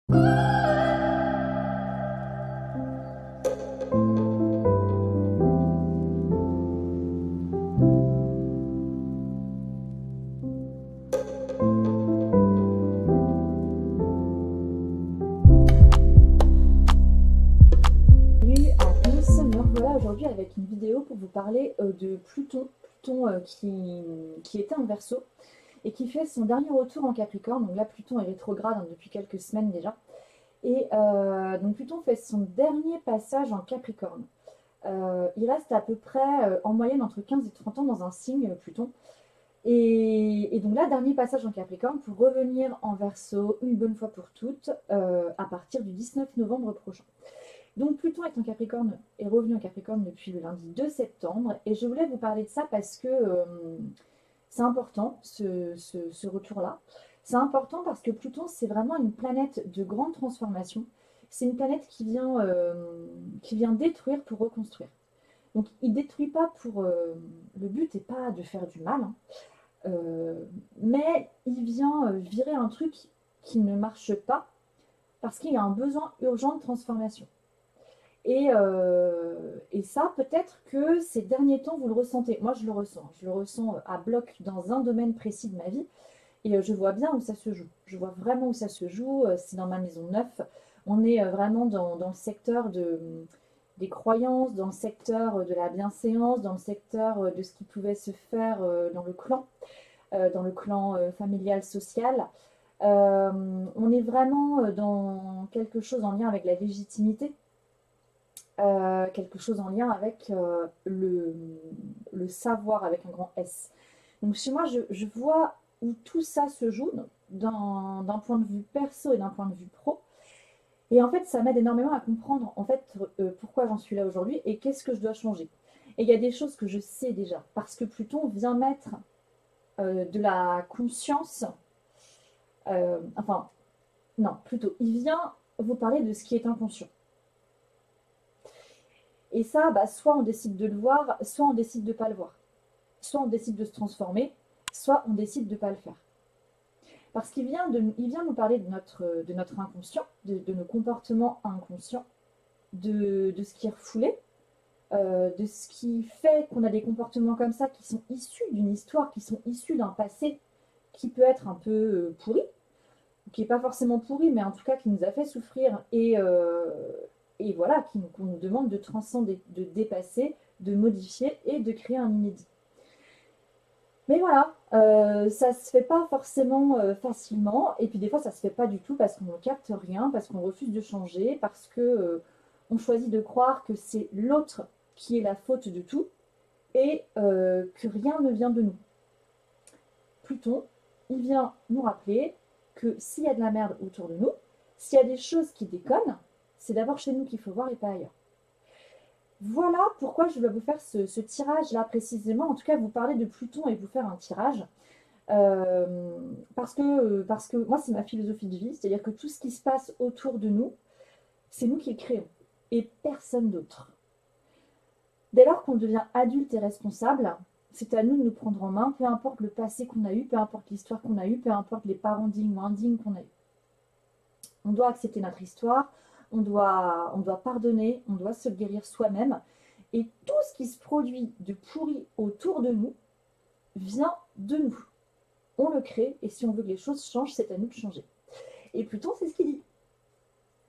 Salut à tous, me revoilà aujourd'hui avec une vidéo pour vous parler de Pluton, qui était en Verseau et qui fait son dernier retour en Capricorne. Donc là, Pluton est rétrograde depuis quelques semaines déjà. Et donc Pluton fait son dernier passage en Capricorne. Il reste à peu près en moyenne entre 15 et 30 ans dans un signe, Pluton. Et donc là, dernier passage en Capricorne pour revenir en Verseau une bonne fois pour toutes à partir du 19 novembre prochain. Donc Pluton est revenu en Capricorne depuis le lundi 2 septembre et je voulais vous parler de ça parce que c'est important ce retour-là. C'est important parce que Pluton c'est vraiment une planète de grande transformation. C'est une planète qui vient détruire pour reconstruire. Donc il ne détruit pas pour... le but n'est pas de faire du mal, hein, mais il vient virer un truc qui ne marche pas parce qu'il y a un besoin urgent de transformation. Et ça, peut-être que ces derniers temps, vous le ressentez. Moi, je le ressens. Je le ressens à bloc dans un domaine précis de ma vie. Et je vois bien où ça se joue. Je vois vraiment où ça se joue. C'est dans ma maison neuve. On est vraiment dans le secteur des croyances, dans le secteur de la bienséance, dans le secteur de ce qui pouvait se faire dans le clan familial, social. On est vraiment dans quelque chose en lien avec la légitimité. Quelque chose en lien avec le savoir avec un grand S. Donc chez moi, je vois où tout ça se joue d'un point de vue perso et d'un point de vue pro. Et en fait, ça m'aide énormément à comprendre en fait pourquoi j'en suis là aujourd'hui et qu'est-ce que je dois changer. Et il y a des choses que je sais déjà parce que Pluton vient mettre de la conscience, enfin non, plutôt, il vient vous parler de ce qui est inconscient. Et ça, soit on décide de le voir, soit on décide de ne pas le voir. Soit on décide de se transformer, soit on décide de ne pas le faire. Parce il vient nous parler de notre inconscient, de nos comportements inconscients, de ce qui est refoulé, de ce qui fait qu'on a des comportements comme ça qui sont issus d'une histoire, qui sont issus d'un passé qui peut être un peu pourri, qui n'est pas forcément pourri, mais en tout cas qui nous a fait souffrir et voilà, qu'on nous demande de transcender, de dépasser, de modifier et de créer un inédit. Mais voilà, ça se fait pas forcément facilement, et puis des fois ça se fait pas du tout parce qu'on ne capte rien, parce qu'on refuse de changer, parce que on choisit de croire que c'est l'autre qui est la faute de tout et que rien ne vient de nous. Pluton, il vient nous rappeler que s'il y a de la merde autour de nous, s'il y a des choses qui déconnent, c'est d'abord chez nous qu'il faut voir et pas ailleurs. Voilà pourquoi je vais vous faire ce tirage-là précisément, en tout cas vous parler de Pluton et vous faire un tirage. Parce que moi c'est ma philosophie de vie, c'est-à-dire que tout ce qui se passe autour de nous, c'est nous qui le créons et personne d'autre. Dès lors qu'on devient adulte et responsable, c'est à nous de nous prendre en main, peu importe le passé qu'on a eu, peu importe l'histoire qu'on a eue, peu importe les parents dignes ou indignes qu'on a eu. On doit accepter notre histoire, on doit pardonner, on doit se guérir soi-même. Et tout ce qui se produit de pourri autour de nous vient de nous. On le crée et si on veut que les choses changent, c'est à nous de changer. Et Pluton, c'est ce qu'il dit.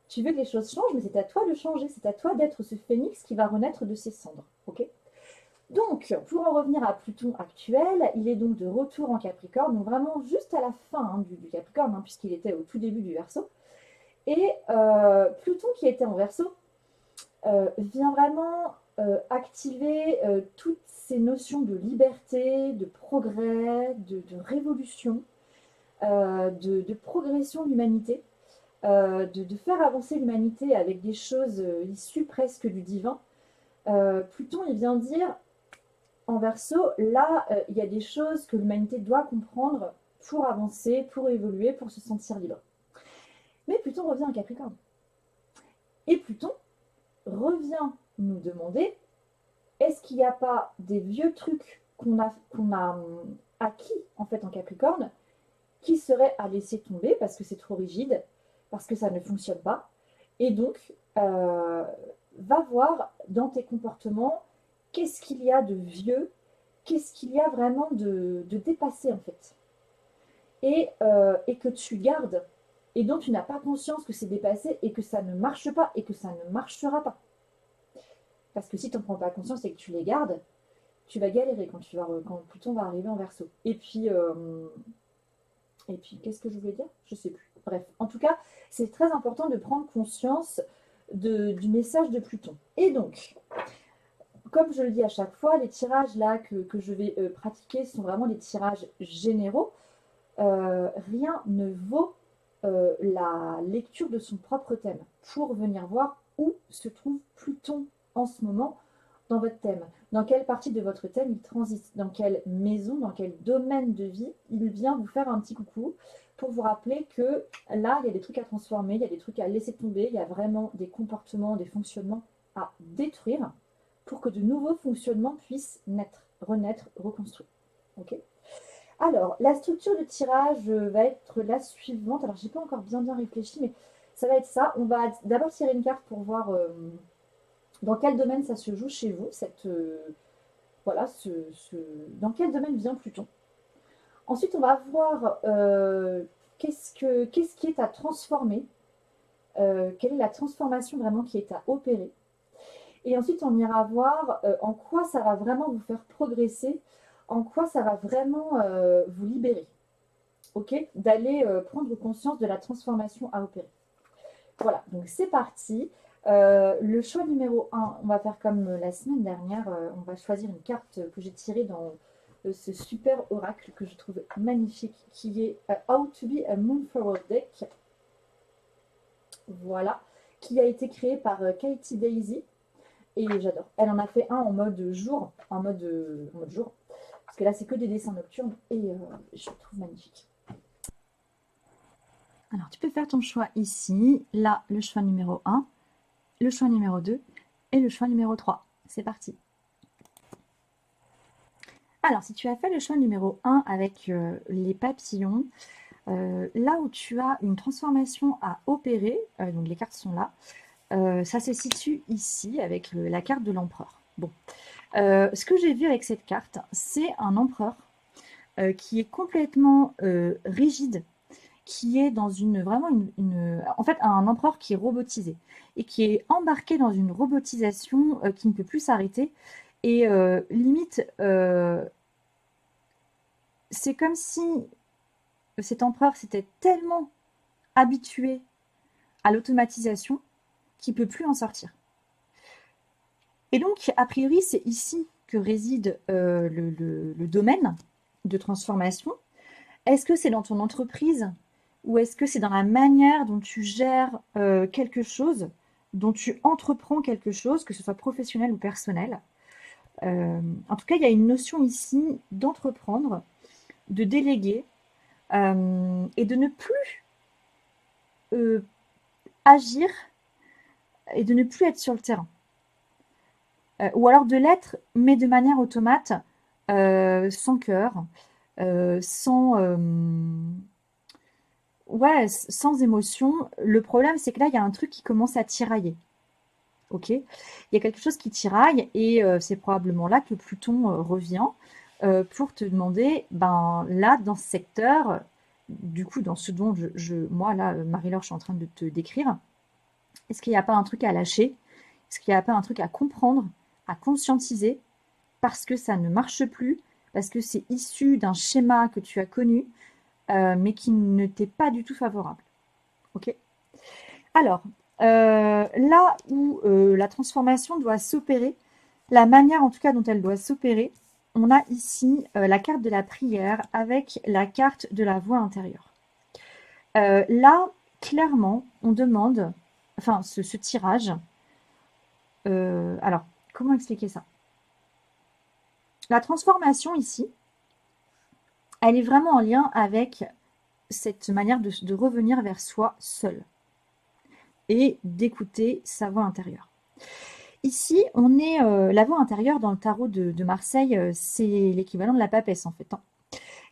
Tu veux que les choses changent, mais c'est à toi de changer, c'est à toi d'être ce phénix qui va renaître de ses cendres. Ok ? Donc, pour en revenir à Pluton actuel, il est donc de retour en Capricorne, donc vraiment juste à la fin du Capricorne, puisqu'il était au tout début du Verseau. Et Pluton qui était en Verseau vient vraiment activer toutes ces notions de liberté, de progrès, de révolution, de progression de l'humanité, de faire avancer l'humanité avec des choses issues presque du divin. Pluton, il vient dire, en Verseau, là, il y a des choses que l'humanité doit comprendre pour avancer, pour évoluer, pour se sentir libre. Mais Pluton revient en Capricorne. Et Pluton revient nous demander, est-ce qu'il n'y a pas des vieux trucs qu'on a acquis en fait en Capricorne qui seraient à laisser tomber parce que c'est trop rigide, parce que ça ne fonctionne pas. Et donc, va voir dans tes comportements qu'est-ce qu'il y a de vieux, qu'est-ce qu'il y a vraiment de dépassé en fait. Et que tu gardes et dont tu n'as pas conscience que c'est dépassé et que ça ne marche pas et que ça ne marchera pas. Parce que si tu n'en prends pas conscience et que tu les gardes, tu vas galérer quand Pluton va arriver en Verseau. Et puis qu'est-ce que je voulais dire? Je sais plus. Bref, en tout cas, c'est très important de prendre conscience du message de Pluton. Et donc, comme je le dis à chaque fois, les tirages là que je vais pratiquer sont vraiment des tirages généraux. Rien ne vaut la lecture de son propre thème pour venir voir où se trouve Pluton en ce moment dans votre thème, dans quelle partie de votre thème il transite, dans quelle maison, dans quel domaine de vie il vient vous faire un petit coucou pour vous rappeler que là, il y a des trucs à transformer, il y a des trucs à laisser tomber, il y a vraiment des comportements, des fonctionnements à détruire pour que de nouveaux fonctionnements puissent naître, renaître, reconstruire. Ok ? Alors, la structure de tirage va être la suivante. Alors, j'ai pas encore bien réfléchi, mais ça va être ça. On va d'abord tirer une carte pour voir dans quel domaine ça se joue chez vous. Voilà, dans quel domaine vient Pluton. Ensuite, on va voir qu'est-ce qui est à transformer. Quelle est la transformation vraiment qui est à opérer. Et ensuite, on ira voir en quoi ça va vraiment vous faire progresser, en quoi ça va vraiment vous libérer. Ok, d'aller prendre conscience de la transformation à opérer. Voilà, donc c'est parti. Le choix numéro 1, on va faire comme la semaine dernière. On va choisir une carte que j'ai tirée dans ce super oracle que je trouve magnifique, qui est How to be a Moonflower Deck. Voilà, qui a été créé par Katie Daisy. Et j'adore. Elle en a fait un en mode jour, en mode jour. Parce que là, c'est que des dessins nocturnes et je le trouve magnifique. Alors, tu peux faire ton choix ici. Là, le choix numéro 1, le choix numéro 2 et le choix numéro 3. C'est parti. Alors, si tu as fait le choix numéro 1 avec les papillons, là où tu as une transformation à opérer, donc les cartes sont là, ça se situe ici avec la carte de l'empereur. Bon. Ce que j'ai vu avec cette carte, c'est un empereur qui est complètement rigide, qui est dans en fait, un empereur qui est robotisé et qui est embarqué dans une robotisation qui ne peut plus s'arrêter. Et limite, c'est comme si cet empereur s'était tellement habitué à l'automatisation qu'il ne peut plus en sortir. Et donc, a priori, c'est ici que réside le domaine de transformation. Est-ce que c'est dans ton entreprise ou est-ce que c'est dans la manière dont tu gères quelque chose, dont tu entreprends quelque chose, que ce soit professionnel ou personnel? En tout cas, il y a une notion ici d'entreprendre, de déléguer et de ne plus agir et de ne plus être sur le terrain. Ou alors de l'être, mais de manière automate, sans cœur, sans émotion. Le problème, c'est que là, il y a un truc qui commence à tirailler. Ok, il y a quelque chose qui tiraille et c'est probablement là que Pluton revient pour te demander, ben là, dans ce secteur, du coup, dans ce dont moi, là, Marie-Laure, je suis en train de te décrire, est-ce qu'il n'y a pas un truc à lâcher? Est-ce qu'il n'y a pas un truc à comprendre, à conscientiser, parce que ça ne marche plus, parce que c'est issu d'un schéma que tu as connu, mais qui ne t'est pas du tout favorable. Ok. Alors, là où la transformation doit s'opérer, la manière en tout cas dont elle doit s'opérer, on a ici la carte de la prière avec la carte de la voix intérieure. Là, clairement, on demande, enfin, ce tirage, alors, comment expliquer ça? La transformation ici, elle est vraiment en lien avec cette manière de revenir vers soi seul et d'écouter sa voix intérieure. Ici, on est la voix intérieure dans le tarot de Marseille, c'est l'équivalent de la papesse en fait. Hein.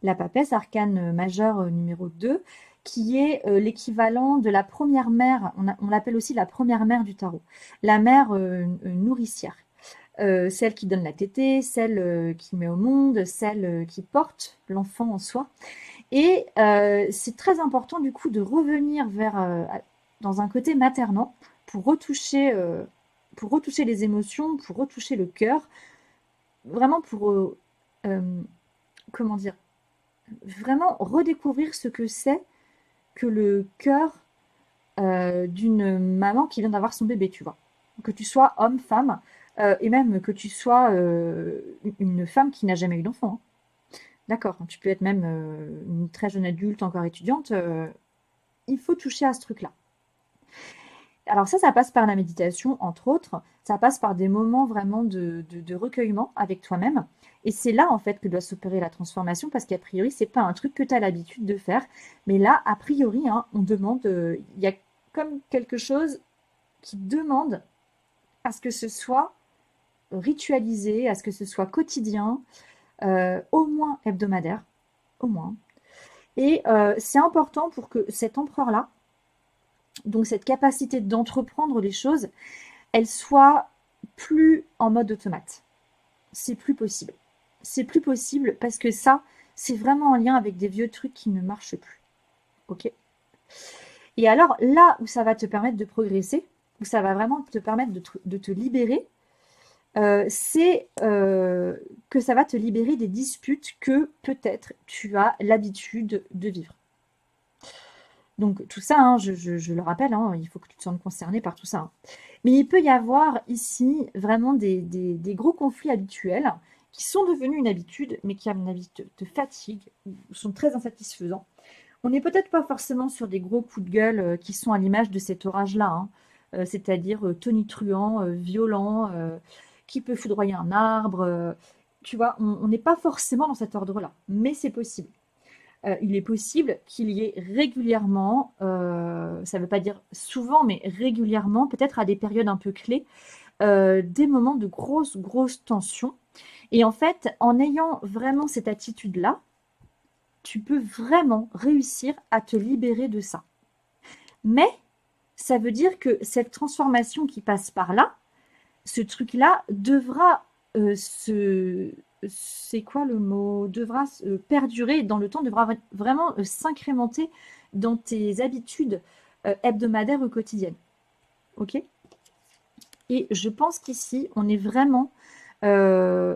La papesse, arcane majeur numéro 2, qui est l'équivalent de la première mère, on l'appelle aussi la première mère du tarot, la mère nourricière. Celle qui donne la tétée, celle qui met au monde, celle qui porte l'enfant en soi. Et c'est très important du coup de revenir dans un côté maternant pour retoucher les émotions, pour retoucher le cœur, vraiment pour, euh, comment dire, vraiment redécouvrir ce que c'est que le cœur d'une maman qui vient d'avoir son bébé, tu vois. Que tu sois homme, femme, et même que tu sois une femme qui n'a jamais eu d'enfant, hein. D'accord, tu peux être même une très jeune adulte, encore étudiante, il faut toucher à ce truc-là. Alors ça passe par la méditation, entre autres, ça passe par des moments vraiment de recueillement avec toi-même. Et c'est là, en fait, que doit s'opérer la transformation, parce qu'a priori, c'est pas un truc que tu as l'habitude de faire. Mais là, a priori, hein, on demande, il y a comme quelque chose qui demande à ce que ce soit ritualisé, à ce que ce soit quotidien, au moins hebdomadaire, au moins. Et c'est important pour que cet empereur-là, donc cette capacité d'entreprendre les choses, elle soit plus en mode automate. C'est plus possible. C'est plus possible parce que ça, c'est vraiment en lien avec des vieux trucs qui ne marchent plus. Ok? Et alors, là où ça va te permettre de progresser, où ça va vraiment te permettre de te libérer, c'est que ça va te libérer des disputes que peut-être tu as l'habitude de vivre. Donc tout ça, hein, je le rappelle, hein, il faut que tu te sentes concerné par tout ça, hein. Mais il peut y avoir ici vraiment des gros conflits habituels qui sont devenus une habitude, mais qui à mon avis te fatiguent ou sont très insatisfaisants. On n'est peut-être pas forcément sur des gros coups de gueule qui sont à l'image de cet orage-là, hein, c'est-à-dire tonitruant, violent, qui peut foudroyer un arbre. Tu vois, on n'est pas forcément dans cet ordre-là, mais c'est possible. Il est possible qu'il y ait régulièrement, ça ne veut pas dire souvent, mais régulièrement, peut-être à des périodes un peu clés, des moments de grosse tension. Et en fait, en ayant vraiment cette attitude-là, tu peux vraiment réussir à te libérer de ça. Mais ça veut dire que cette transformation qui passe par là, ce truc-là devra se... C'est quoi le mot? Devra perdurer dans le temps, devra vraiment s'incrémenter dans tes habitudes hebdomadaires ou quotidiennes. Ok? Et je pense qu'ici, on est vraiment... euh,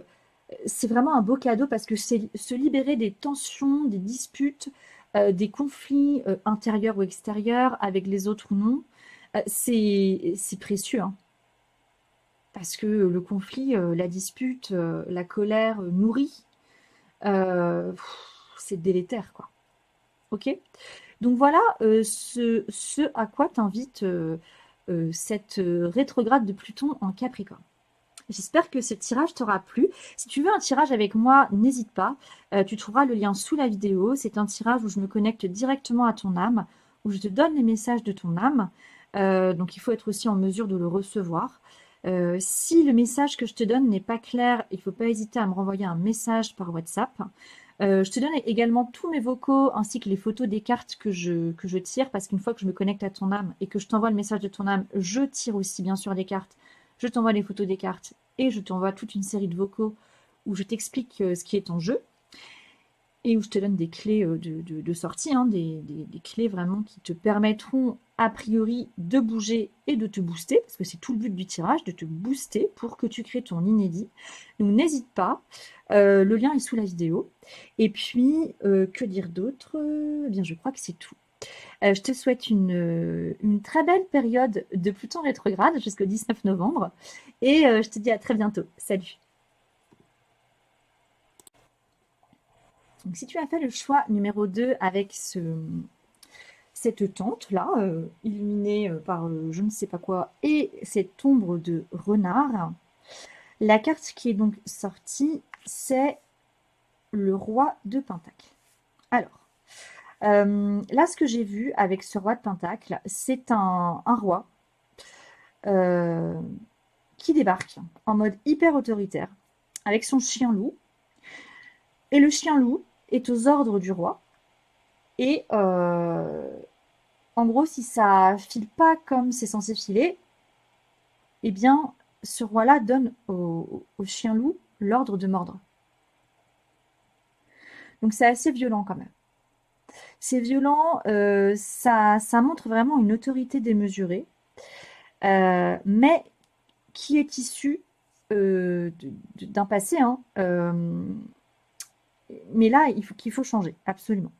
c'est vraiment un beau cadeau parce que c'est se libérer des tensions, des disputes, des conflits intérieurs ou extérieurs avec les autres ou non. C'est précieux, hein. Parce que le conflit, la dispute, la colère nourrit, c'est délétère, quoi. Ok? Donc voilà ce à quoi t'invite cette rétrograde de Pluton en Capricorne. J'espère que ce tirage t'aura plu. Si tu veux un tirage avec moi, n'hésite pas. Tu trouveras le lien sous la vidéo. C'est un tirage où je me connecte directement à ton âme, où je te donne les messages de ton âme. Donc il faut être aussi en mesure de le recevoir. Si le message que je te donne n'est pas clair, il ne faut pas hésiter à me renvoyer un message par WhatsApp. Je te donne également tous mes vocaux ainsi que les photos des cartes que je tire parce qu'une fois que je me connecte à ton âme et que je t'envoie le message de ton âme, je tire aussi bien sûr des cartes. Je t'envoie les photos des cartes et je t'envoie toute une série de vocaux où je t'explique ce qui est en jeu et où je te donne des clés de sortie, hein, des clés vraiment qui te permettront a priori de bouger et de te booster, parce que c'est tout le but du tirage, de te booster pour que tu crées ton inédit. Donc n'hésite pas, le lien est sous la vidéo. Et puis, que dire d'autre? Eh bien, je crois que c'est tout. Je te souhaite une très belle période de Pluton rétrograde jusqu'au 19 novembre. Et je te dis à très bientôt. Salut! Donc, si tu as fait le choix numéro 2 avec cette tente-là, illuminée par je ne sais pas quoi, et cette ombre de renard, la carte qui est donc sortie, c'est le roi de Pentacle. Alors, là, ce que j'ai vu avec ce roi de Pentacle, c'est un roi qui débarque en mode hyper autoritaire avec son chien loup. Et le chien loup est aux ordres du roi. Et en gros, si ça file pas comme c'est censé filer, eh bien, ce roi-là donne au chien loup l'ordre de mordre. Donc c'est assez violent quand même. C'est violent, ça montre vraiment une autorité démesurée, mais qui est issue d'un passé, hein, mais là, qu'il faut changer, absolument.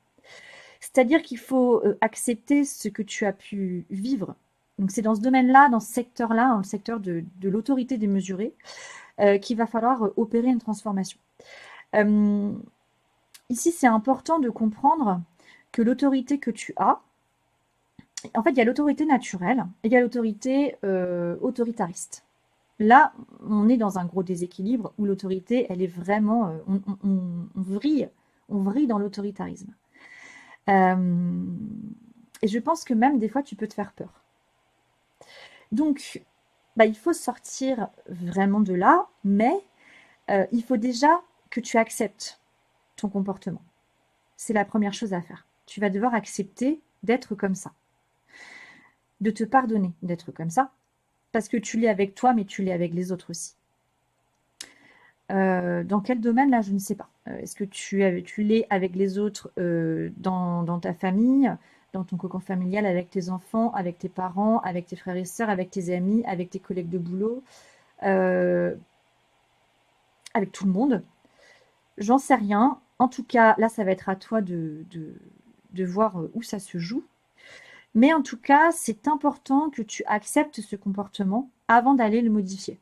C'est-à-dire qu'il faut accepter ce que tu as pu vivre. Donc c'est dans ce domaine-là, dans ce secteur-là, dans le secteur de l'autorité démesurée, qu'il va falloir opérer une transformation. Ici, c'est important de comprendre que l'autorité que tu as, en fait, il y a l'autorité naturelle et il y a l'autorité autoritariste. Là, on est dans un gros déséquilibre où l'autorité, elle est vraiment, on vrille dans l'autoritarisme. Et je pense que même des fois, tu peux te faire peur. Donc, il faut sortir vraiment de là, mais il faut déjà que tu acceptes ton comportement. C'est la première chose à faire. Tu vas devoir accepter d'être comme ça. De te pardonner d'être comme ça. Parce que tu l'es avec toi, mais tu l'es avec les autres aussi. Dans quel domaine, là, je ne sais pas. Est-ce que tu l'es avec les autres dans ta famille, dans ton cocon familial, avec tes enfants, avec tes parents, avec tes frères et sœurs, avec tes amis, avec tes collègues de boulot, avec tout le monde? J'en sais rien. En tout cas, là, ça va être à toi de voir où ça se joue. Mais en tout cas, c'est important que tu acceptes ce comportement avant d'aller le modifier.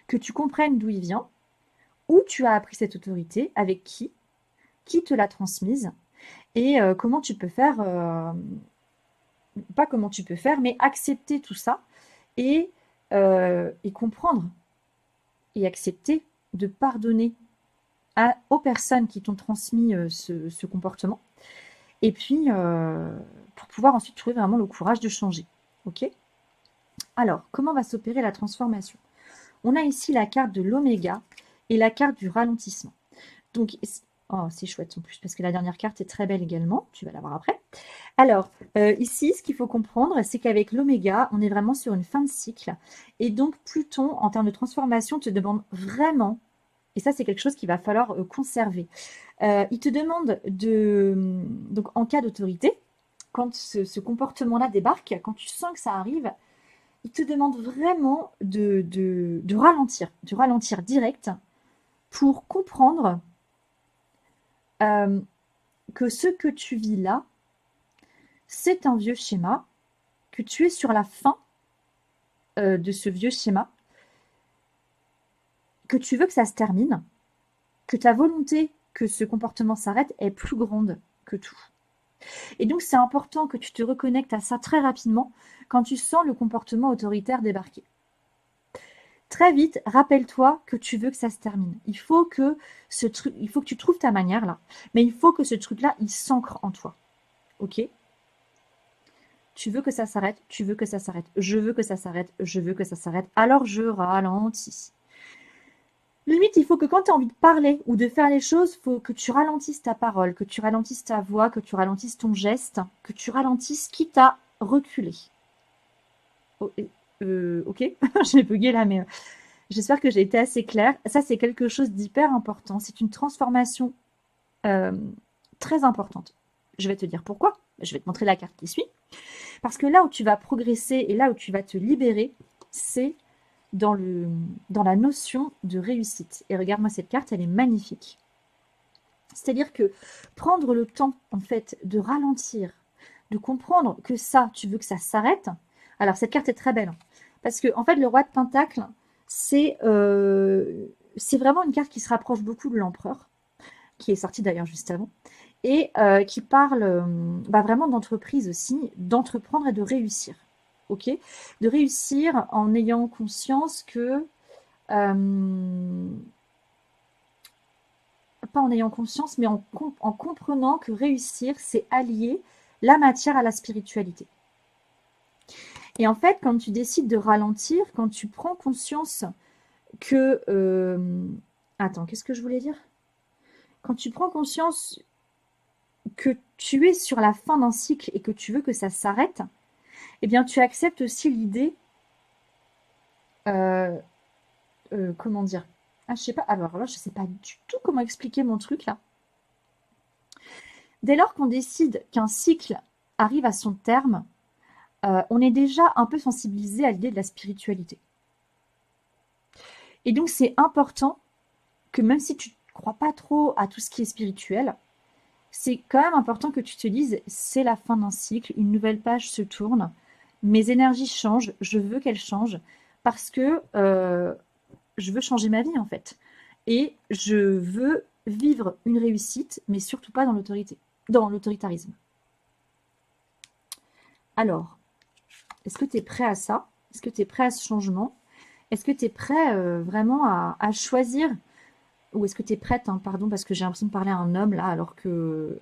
Que tu comprennes d'où il vient, où tu as appris cette autorité, avec qui te l'a transmise, et comment tu peux faire, pas comment tu peux faire, mais accepter tout ça et comprendre et accepter de pardonner aux personnes qui t'ont transmis ce comportement. Et puis, pour pouvoir ensuite trouver vraiment le courage de changer. Ok ? Alors, comment va s'opérer la transformation? On a ici la carte de l'oméga et la carte du ralentissement. Donc, oh, c'est chouette en plus, parce que la dernière carte est très belle également. Tu vas la voir après. Alors, ici, ce qu'il faut comprendre, c'est qu'avec l'oméga, on est vraiment sur une fin de cycle. Et donc, Pluton, en termes de transformation, te demande vraiment, et ça, c'est quelque chose qu'il va falloir conserver. Il te demande donc en cas d'autorité, quand ce comportement-là débarque, quand tu sens que ça arrive, il te demande vraiment de ralentir direct pour comprendre que ce que tu vis là, c'est un vieux schéma, que tu es sur la fin de ce vieux schéma, que tu veux que ça se termine, que ta volonté que ce comportement s'arrête est plus grande que tout. Et donc, c'est important que tu te reconnectes à ça très rapidement quand tu sens le comportement autoritaire débarquer. Très vite, rappelle-toi que tu veux que ça se termine. Il faut que tu trouves ta manière là, mais il faut que ce truc-là, il s'ancre en toi. Ok ? Tu veux que ça s'arrête, tu veux que ça s'arrête, je veux que ça s'arrête, je veux que ça s'arrête, alors je ralentis. Limite, il faut que quand tu as envie de parler ou de faire les choses, il faut que tu ralentisses ta parole, que tu ralentisses ta voix, que tu ralentisses ton geste, que tu ralentisses quitte à reculer. Oh, ok, j'ai bugué là, mais j'espère que j'ai été assez claire. Ça, c'est quelque chose d'hyper important. C'est une transformation très importante. Je vais te dire pourquoi. Je vais te montrer la carte qui suit. Parce que là où tu vas progresser et là où tu vas te libérer, c'est dans la notion de réussite. Et regarde-moi cette carte, elle est magnifique. C'est-à-dire que prendre le temps, en fait, de ralentir, de comprendre que ça, tu veux que ça s'arrête. Alors, cette carte est très belle. Parce que, en fait, le roi de Pentacle, c'est vraiment une carte qui se rapproche beaucoup de l'empereur, qui est sortie d'ailleurs juste avant, et qui parle vraiment d'entreprise aussi, d'entreprendre et de réussir. Ok ? De réussir en ayant conscience que pas en ayant conscience, mais en comprenant que réussir, c'est allier la matière à la spiritualité. Et en fait, quand tu décides de ralentir, quand tu prends conscience que... attends, qu'est-ce que je voulais dire? Quand tu prends conscience que tu es sur la fin d'un cycle et que tu veux que ça s'arrête, eh bien, tu acceptes aussi l'idée, euh, comment dire? Ah, je sais pas, alors là, je sais pas du tout comment expliquer mon truc là. Dès lors qu'on décide qu'un cycle arrive à son terme, on est déjà un peu sensibilisé à l'idée de la spiritualité. Et donc, c'est important que même si tu ne crois pas trop à tout ce qui est spirituel, c'est quand même important que tu te dises, c'est la fin d'un cycle, une nouvelle page se tourne, mes énergies changent, je veux qu'elles changent, parce que je veux changer ma vie en fait. Et je veux vivre une réussite, mais surtout pas dans l'autoritarisme. Alors, est-ce que tu es prêt à ça? Est-ce que tu es prêt à ce changement? Est-ce que tu es prêt vraiment à choisir? Ou est-ce que tu es prête, hein, pardon, parce que j'ai l'impression de parler à un homme là, alors que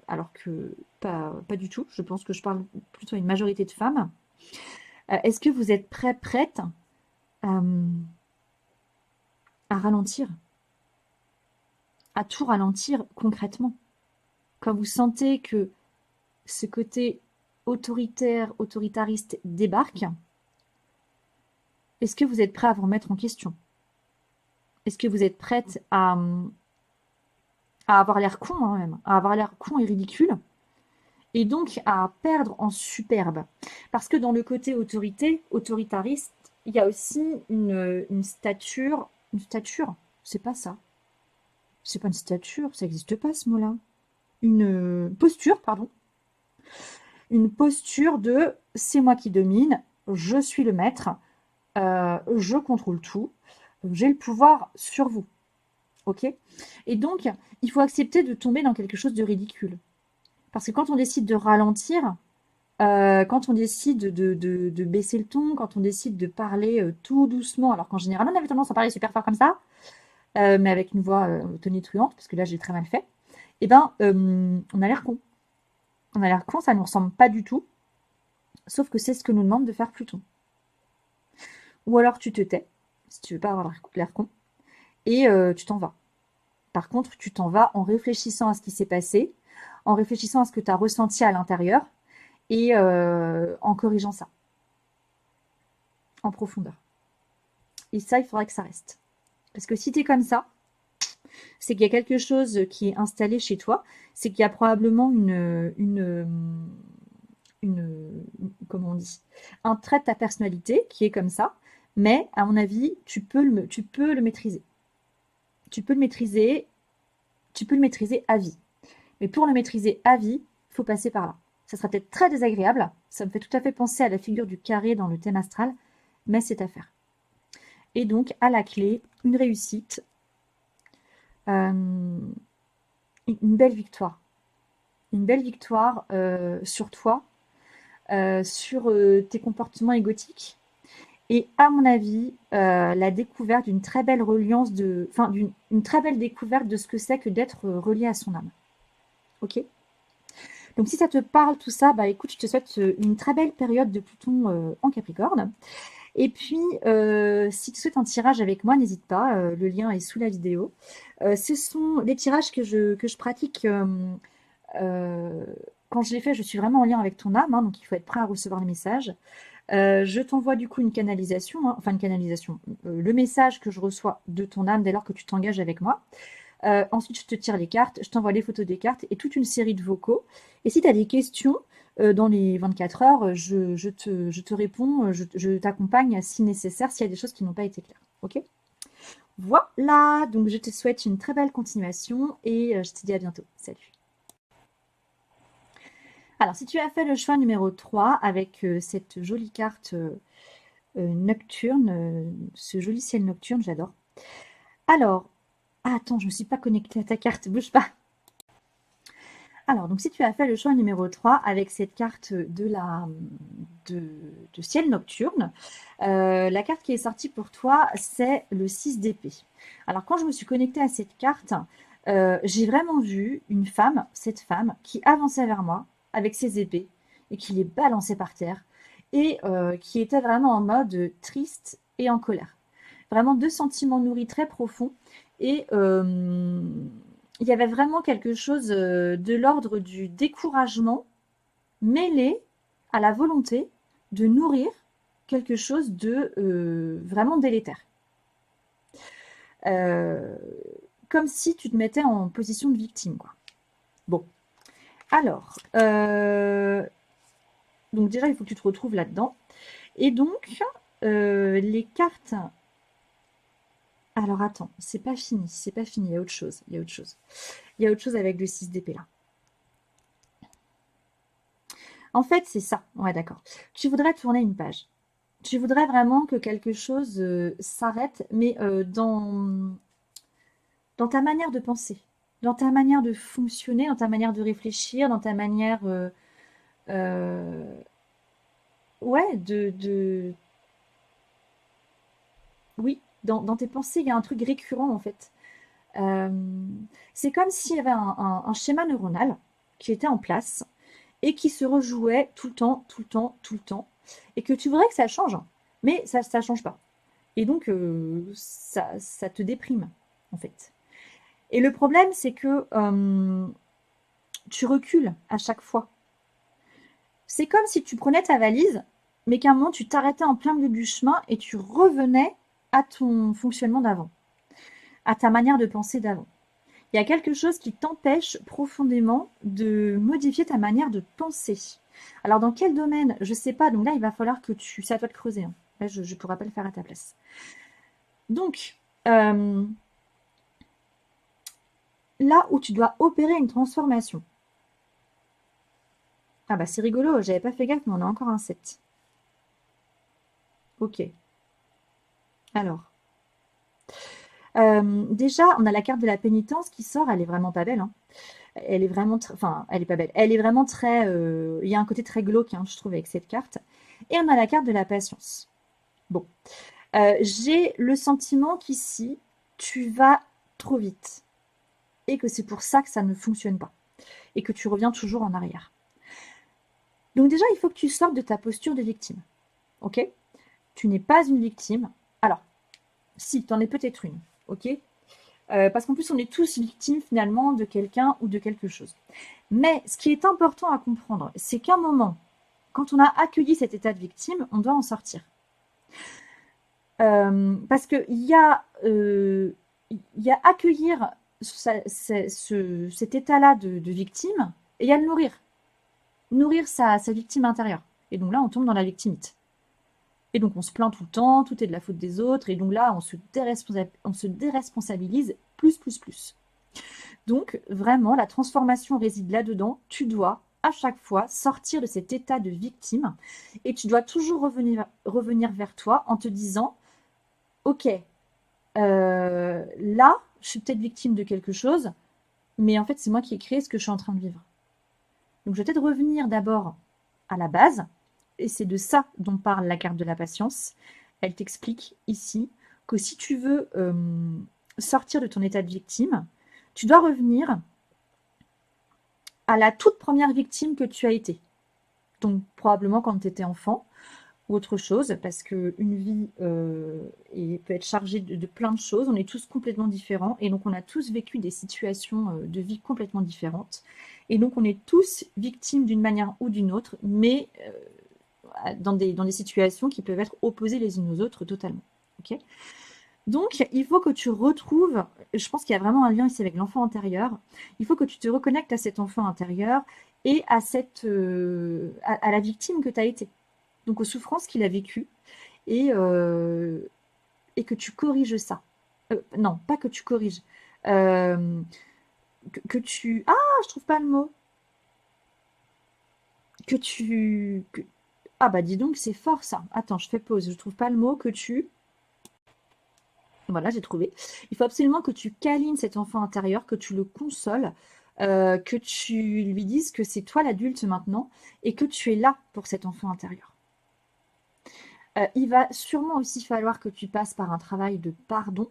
pas du tout. Je pense que je parle plutôt à une majorité de femmes. Est-ce que vous êtes prête à ralentir? À tout ralentir concrètement? Quand vous sentez que ce côté autoritaire, autoritariste débarque, est-ce que vous êtes prêt à vous remettre en question? Est-ce que vous êtes prête à avoir l'air con, hein, même, à avoir l'air con et ridicule, et donc à perdre en superbe? Parce que dans le côté autoritariste, il y a aussi une stature, c'est pas ça. C'est pas une stature, ça n'existe pas ce mot-là. Une posture, pardon. Une posture de c'est moi qui domine, je suis le maître, je contrôle tout, j'ai le pouvoir sur vous. Ok? Et donc, il faut accepter de tomber dans quelque chose de ridicule. Parce que quand on décide de ralentir, quand on décide de baisser le ton, quand on décide de parler tout doucement, alors qu'en général, on avait tendance à parler super fort comme ça, mais avec une voix tonitruante, parce que là, j'ai très mal fait, eh ben, on a l'air con. On a l'air con, ça ne nous ressemble pas du tout, sauf que c'est ce que nous demande de faire Pluton. Ou alors tu te tais, si tu veux pas avoir l'air con, et tu t'en vas. Par contre, tu t'en vas en réfléchissant à ce qui s'est passé, en réfléchissant à ce que tu as ressenti à l'intérieur, et en corrigeant ça, en profondeur. Et ça, il faudrait que ça reste. Parce que si tu es comme ça, c'est qu'il y a quelque chose qui est installé chez toi, c'est qu'il y a probablement comment on dit, un trait de ta personnalité qui est comme ça, mais à mon avis, tu peux le maîtriser. Tu peux le maîtriser à vie. Mais pour le maîtriser à vie, il faut passer par là. Ça sera peut-être très désagréable, ça me fait tout à fait penser à la figure du carré dans le thème astral, mais c'est à faire. Et donc, à la clé, une réussite, une belle victoire. Une belle victoire sur toi, sur tes comportements égotiques. Et à mon avis, la découverte d'une très belle reliance une très belle découverte de ce que c'est que d'être relié à son âme. Ok? Donc si ça te parle tout ça, bah écoute, je te souhaite une très belle période de Pluton en Capricorne. Et puis, si tu souhaites un tirage avec moi, n'hésite pas, le lien est sous la vidéo. Ce sont les tirages que je pratique quand je les fais, je suis vraiment en lien avec ton âme, hein, donc il faut être prêt à recevoir les messages. Je t'envoie du coup une canalisation, hein, enfin une canalisation, le message que je reçois de ton âme dès lors que tu t'engages avec moi. Ensuite, je te tire les cartes, je t'envoie les photos des cartes et toute une série de vocaux. Et si tu as des questions dans les 24 heures, je te réponds, je t'accompagne si nécessaire, s'il y a des choses qui n'ont pas été claires. Ok? Voilà, donc je te souhaite une très belle continuation et je te dis à bientôt. Salut! Alors, si tu as fait le choix numéro 3 avec cette jolie carte nocturne, ce joli ciel nocturne, j'adore. Alors, attends, je ne me suis pas connectée à ta carte, bouge pas. Alors, donc si tu as fait le choix numéro 3 avec cette carte de ciel nocturne, la carte qui est sortie pour toi, c'est le 6 d'épée. Alors, quand je me suis connectée à cette carte, j'ai vraiment vu cette femme, qui avançait vers moi avec ses épées et qui les balançait par terre et qui était vraiment en mode triste et en colère. Vraiment deux sentiments nourris très profonds et il y avait vraiment quelque chose de l'ordre du découragement mêlé à la volonté de nourrir quelque chose de vraiment délétère. Euh, Comme si tu te mettais en position de victime, quoi. Bon, alors, donc déjà, il faut que tu te retrouves là-dedans. Et donc, les cartes... Alors attends, c'est pas fini, c'est pas fini, il y a autre chose, il y a autre chose. Il y a autre chose avec le 6 d'épée là. En fait, c'est ça, ouais d'accord. Tu voudrais tourner une page. Tu voudrais vraiment que quelque chose s'arrête, mais dans ta manière de penser, dans ta manière de fonctionner, dans ta manière de réfléchir, dans ta manière... euh, ouais, oui, dans tes pensées, il y a un truc récurrent en fait. Euh, c'est comme s'il y avait un schéma neuronal qui était en place et qui se rejouait tout le temps, tout le temps, tout le temps, et que tu voudrais que ça change, mais ça ne change pas. Et donc, ça te déprime, en fait. Et le problème, c'est que tu recules à chaque fois. C'est comme si tu prenais ta valise, mais qu'à un moment, tu t'arrêtais en plein milieu du chemin et tu revenais à ton fonctionnement d'avant, à ta manière de penser d'avant. Il y a quelque chose qui t'empêche profondément de modifier ta manière de penser. Alors, dans quel domaine? Je ne sais pas. Donc là, il va falloir que tu... C'est à toi de creuser, hein. Là, je ne pourrais pas le faire à ta place. Donc, là où tu dois opérer une transformation. Ah bah c'est rigolo, j'avais pas fait gaffe, mais on a encore un 7. Ok. Alors. Déjà, on a la carte de la pénitence qui sort, elle est vraiment pas belle, hein. Elle est vraiment... Enfin, elle est pas belle. Elle est vraiment très... Il y a un côté très glauque, hein, je trouve, avec cette carte. Et on a la carte de la patience. Bon. J'ai le sentiment qu'ici, tu vas trop vite. Et que c'est pour ça que ça ne fonctionne pas. Et que tu reviens toujours en arrière. Donc déjà, il faut que tu sortes de ta posture de victime. Ok? Tu n'es pas une victime. Alors, si, tu en es peut-être une. Ok? Parce qu'en plus, on est tous victimes finalement de quelqu'un ou de quelque chose. Mais ce qui est important à comprendre, c'est qu'à un moment, quand on a accueilli cet état de victime, on doit en sortir. Parce qu'il y a accueillir cet état-là de victime, et il y a le nourrir. Nourrir sa victime intérieure. Et donc là, on tombe dans la victimite. Et donc on se plaint tout le temps, tout est de la faute des autres, et donc là, on se déresponsabilise plus. Donc vraiment, la transformation réside là-dedans. Tu dois à chaque fois sortir de cet état de victime, et tu dois toujours revenir vers toi en te disant, ok, là, je suis peut-être victime de quelque chose, mais en fait, c'est moi qui ai créé ce que je suis en train de vivre. Donc, je vais peut-être revenir d'abord à la base, et c'est de ça dont parle la carte de la patience. Elle t'explique ici que si tu veux sortir de ton état de victime, tu dois revenir à la toute première victime que tu as été. Donc, probablement quand tu étais enfant, ou autre chose, parce qu'une vie peut être chargée de plein de choses. On est tous complètement différents, et donc on a tous vécu des situations de vie complètement différentes. Et donc on est tous victimes d'une manière ou d'une autre, mais dans des situations qui peuvent être opposées les unes aux autres totalement. Okay, donc, il faut que tu retrouves, je pense qu'il y a vraiment un lien ici avec l'enfant intérieur, il faut que tu te reconnectes à cet enfant intérieur et à, à la victime que tu as été. Donc aux souffrances qu'il a vécues, et, et que tu corriges ça. Non, pas que tu corriges. Euh, que tu... Ah, je trouve pas le mot. Que tu... Ah bah dis donc, c'est fort ça. Attends, je fais pause, je trouve pas le mot. Que tu... Voilà, j'ai trouvé. Il faut absolument que tu câlines cet enfant intérieur, que tu le consoles, que tu lui dises que c'est toi l'adulte maintenant et que tu es là pour cet enfant intérieur. Il va sûrement aussi falloir que tu passes par un travail de pardon.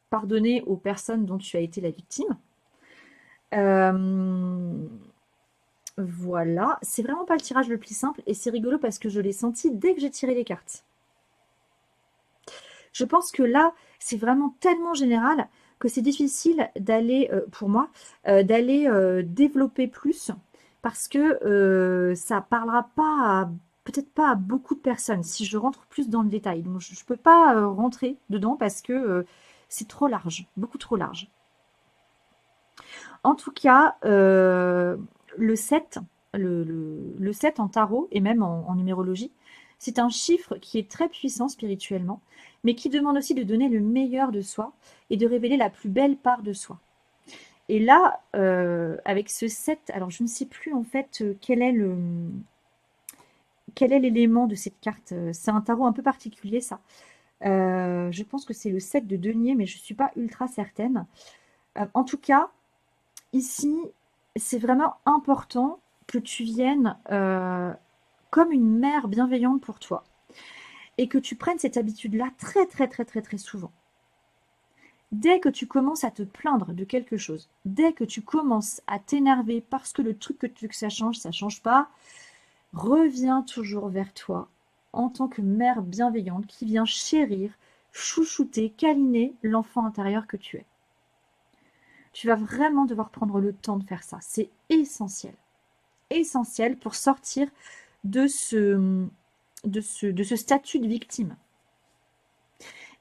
Pardonner aux personnes dont tu as été la victime. Voilà, c'est vraiment pas le tirage le plus simple, et c'est rigolo parce que je l'ai senti dès que j'ai tiré les cartes. Je pense que là, c'est vraiment tellement général que c'est difficile d'aller, pour moi, d'aller développer plus parce que ça parlera pas peut-être pas à beaucoup de personnes si je rentre plus dans le détail. Donc je ne peux pas rentrer dedans parce que c'est trop large, beaucoup trop large. En tout cas, le 7, le 7 en tarot et même en numérologie, c'est un chiffre qui est très puissant spirituellement, mais qui demande aussi de donner le meilleur de soi et de révéler la plus belle part de soi. Et là, avec ce 7, alors je ne sais plus en fait quel est l'élément de cette carte. C'est un tarot un peu particulier, ça. Je pense que c'est le 7 de denier, mais je ne suis pas ultra certaine. En tout cas, ici, c'est vraiment important que tu viennes comme une mère bienveillante pour toi et que tu prennes cette habitude-là très, très, très, très, très souvent. Dès que tu commences à te plaindre de quelque chose, dès que tu commences à t'énerver parce que le truc que tu veux que ça change pas, reviens toujours vers toi en tant que mère bienveillante qui vient chérir, chouchouter, câliner l'enfant intérieur que tu es. Tu vas vraiment devoir prendre le temps de faire ça. C'est essentiel. Essentiel pour sortir de ce statut de victime.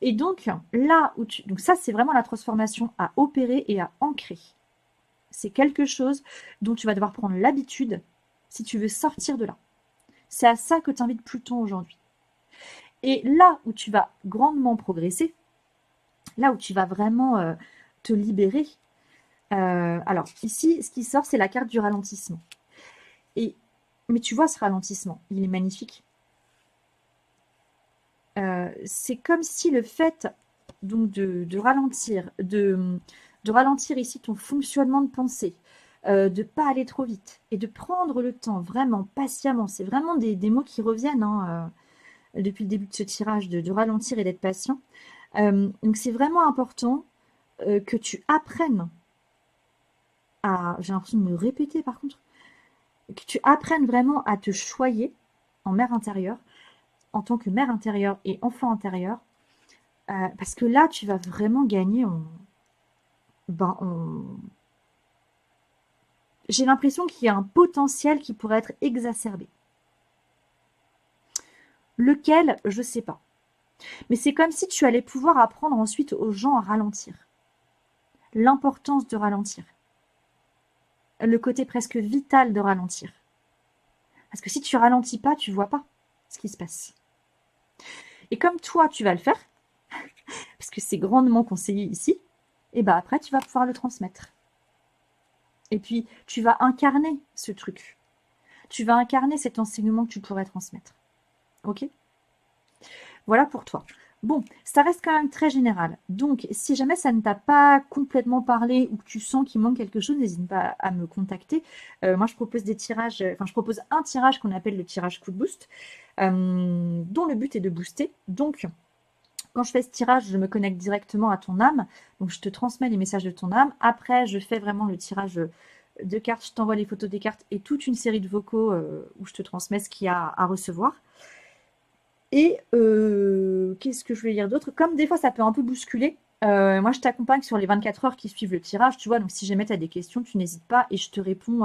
Et donc, là où donc ça, c'est vraiment la transformation à opérer et à ancrer. C'est quelque chose dont tu vas devoir prendre l'habitude si tu veux sortir de là. C'est à ça que t'invite Pluton aujourd'hui. Et là où tu vas grandement progresser, là où tu vas vraiment te libérer, alors ici, ce qui sort, c'est la carte du ralentissement. Mais tu vois ce ralentissement, il est magnifique. C'est comme si le fait donc de ralentir, de ralentir ici ton fonctionnement de pensée, de ne pas aller trop vite et de prendre le temps vraiment patiemment, c'est vraiment des mots qui reviennent depuis le début de ce tirage, de ralentir et d'être patient. Donc c'est vraiment important que tu apprennes j'ai l'impression de me répéter par contre, que tu apprennes vraiment à te choyer en mère intérieure, en tant que mère intérieure et enfant intérieur, parce que là, tu vas vraiment gagner j'ai l'impression qu'il y a un potentiel qui pourrait être exacerbé. Lequel, je ne sais pas. Mais c'est comme si tu allais pouvoir apprendre ensuite aux gens à ralentir. L'importance de ralentir. Le côté presque vital de ralentir. Parce que si tu ralentis pas, tu vois pas ce qui se passe. Et comme toi, tu vas le faire, parce que c'est grandement conseillé ici, et bah après, tu vas pouvoir le transmettre. Et puis, tu vas incarner ce truc. Tu vas incarner cet enseignement que tu pourrais transmettre. Ok ? Voilà pour toi. Bon, ça reste quand même très général. Donc, si jamais ça ne t'a pas complètement parlé ou que tu sens qu'il manque quelque chose, n'hésite pas à me contacter. Moi, je propose des tirages, je propose un tirage qu'on appelle le tirage coup de boost, dont le but est de booster. Donc, quand je fais ce tirage, je me connecte directement à ton âme. Donc, je te transmets les messages de ton âme. Après, je fais vraiment le tirage de cartes. Je t'envoie les photos des cartes et toute une série de vocaux où je te transmets ce qu'il y a à recevoir. Et qu'est-ce que je voulais dire d'autre? Comme des fois, ça peut un peu bousculer, moi, je t'accompagne sur les 24 heures qui suivent le tirage, tu vois. Donc, si jamais tu as des questions, tu n'hésites pas et je te réponds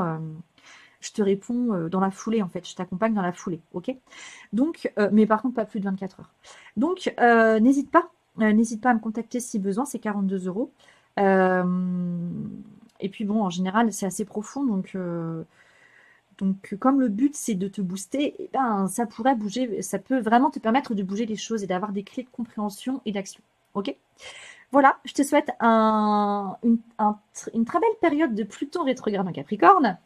dans la foulée, en fait. Je t'accompagne dans la foulée, ok? Donc, mais par contre, pas plus de 24 heures. Donc, n'hésite pas à me contacter si besoin, c'est 42 euros. Et puis bon, en général, c'est assez profond, donc comme le but c'est de te booster, eh ben, ça pourrait bouger, ça peut vraiment te permettre de bouger les choses et d'avoir des clés de compréhension et d'action. Ok? Voilà, je te souhaite une très belle période de Pluton rétrograde en Capricorne.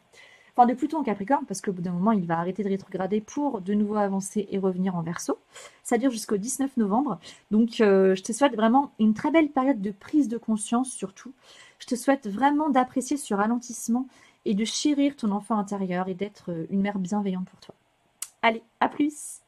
Enfin, de Pluton en Capricorne, parce qu'au bout d'un moment, il va arrêter de rétrograder pour de nouveau avancer et revenir en Verseau. Ça dure jusqu'au 19 novembre. Donc, je te souhaite vraiment une très belle période de prise de conscience, surtout. Je te souhaite vraiment d'apprécier ce ralentissement et de chérir ton enfant intérieur et d'être une mère bienveillante pour toi. Allez, à plus!